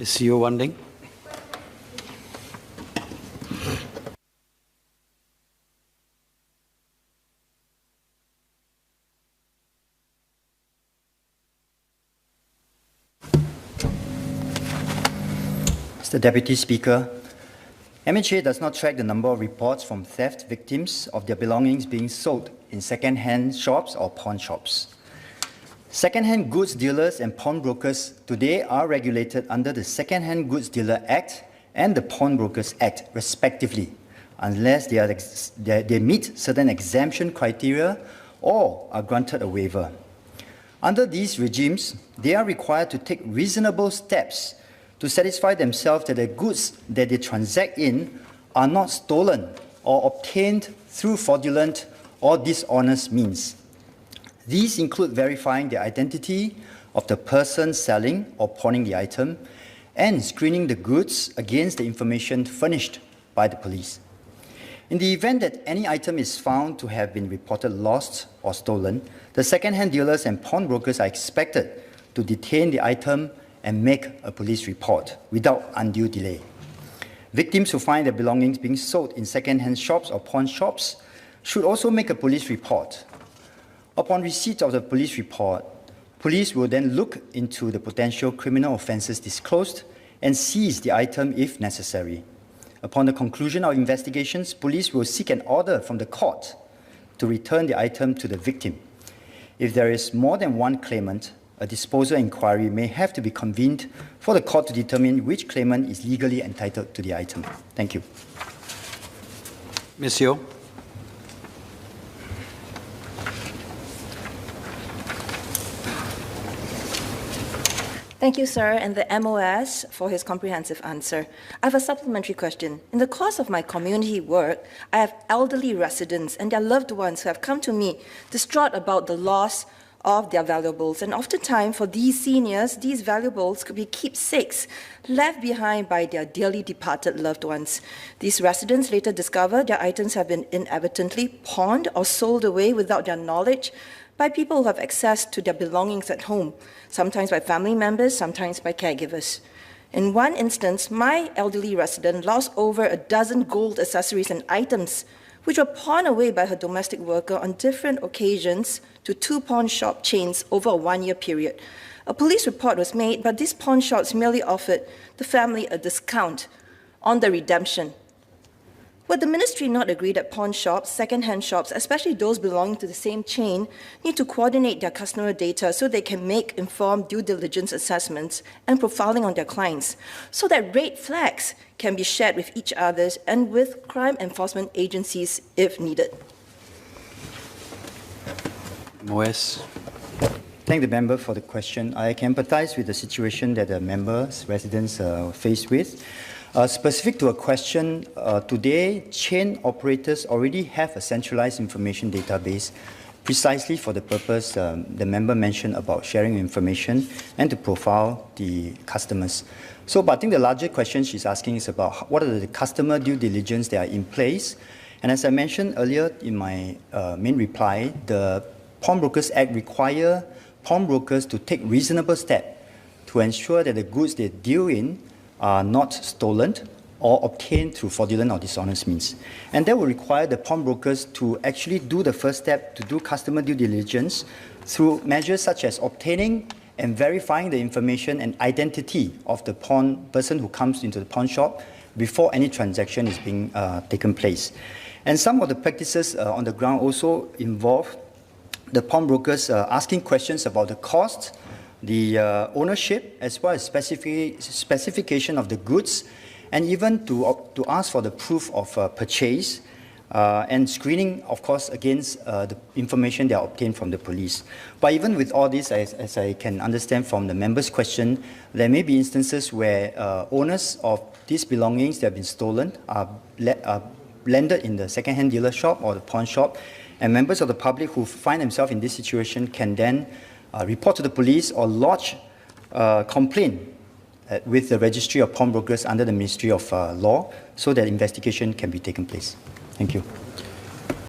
CEO Wanding. Mr. Deputy Speaker, MHA does not track the number of reports from theft victims of their belongings being sold in second-hand shops or pawn shops. Second-hand goods dealers and pawnbrokers today are regulated under the Second-hand Goods Dealer Act and the Pawnbrokers Act, respectively, unless they meet certain exemption criteria or are granted a waiver. Under these regimes, they are required to take reasonable steps to satisfy themselves that the goods that they transact in are not stolen or obtained through fraudulent or dishonest means. These include verifying the identity of the person selling or pawning the item and screening the goods against the information furnished by the police. In the event that any item is found to have been reported lost or stolen, the second-hand dealers and pawnbrokers are expected to detain the item and make a police report without undue delay. Victims who find their belongings being sold in second-hand shops or pawn shops should also make a police report. Upon receipt of the police report, police will then look into the potential criminal offences disclosed and seize the item if necessary. Upon the conclusion of investigations, police will seek an order from the court to return the item to the victim. If there is more than one claimant, a disposal inquiry may have to be convened for the court to determine which claimant is legally entitled to the item. Thank you. Ms. Yeo. Thank you, sir, and the MOS for his comprehensive answer. I have a supplementary question. In the course of my community work, I have elderly residents and their loved ones who have come to me distraught about the loss of their valuables. And oftentimes for these seniors, these valuables could be keepsakes left behind by their dearly departed loved ones. These residents later discover their items have been inadvertently pawned or sold away without their knowledge by people who have access to their belongings at home, sometimes by family members, sometimes by caregivers. In one instance, my elderly resident lost over a dozen gold accessories and items which were pawned away by her domestic worker on different occasions to 2 pawn shop chains over a 1-year period. A police report was made, but these pawn shops merely offered the family a discount on the redemption. Would the ministry not agree that pawn shops, second-hand shops, especially those belonging to the same chain, need to coordinate their customer data so they can make informed due diligence assessments and profiling on their clients, so that red flags can be shared with each other and with crime enforcement agencies if needed? MOS. Thank the member for the question. I can empathize with the situation that the members, residents face with. Specific to a question, today, chain operators already have a centralized information database precisely for the purpose the member mentioned about sharing information and to profile the customers. But I think the larger question she's asking is about what are the customer due diligence that are in place. And as I mentioned earlier in my main reply, the Pawnbrokers Act requires pawnbrokers to take reasonable steps to ensure that the goods they deal in are not stolen or obtained through fraudulent or dishonest means. And that will require the pawnbrokers to actually do the first step to do customer due diligence through measures such as obtaining and verifying the information and identity of the pawn person who comes into the pawn shop before any transaction is being taken place. And some of the practices on the ground also involve the pawnbrokers asking questions about the cost, the ownership, as well as specification of the goods, and even to ask for the proof of purchase, and screening, of course, against the information they are obtained from the police. But even with all this, as I can understand from the member's question, there may be instances where owners of these belongings that have been stolen are landed in the second-hand dealer shop or the pawn shop, and members of the public who find themselves in this situation can then report to the police or lodge a complaint with the Registry of Pawnbrokers under the Ministry of Law so that investigation can be taken place. Thank you.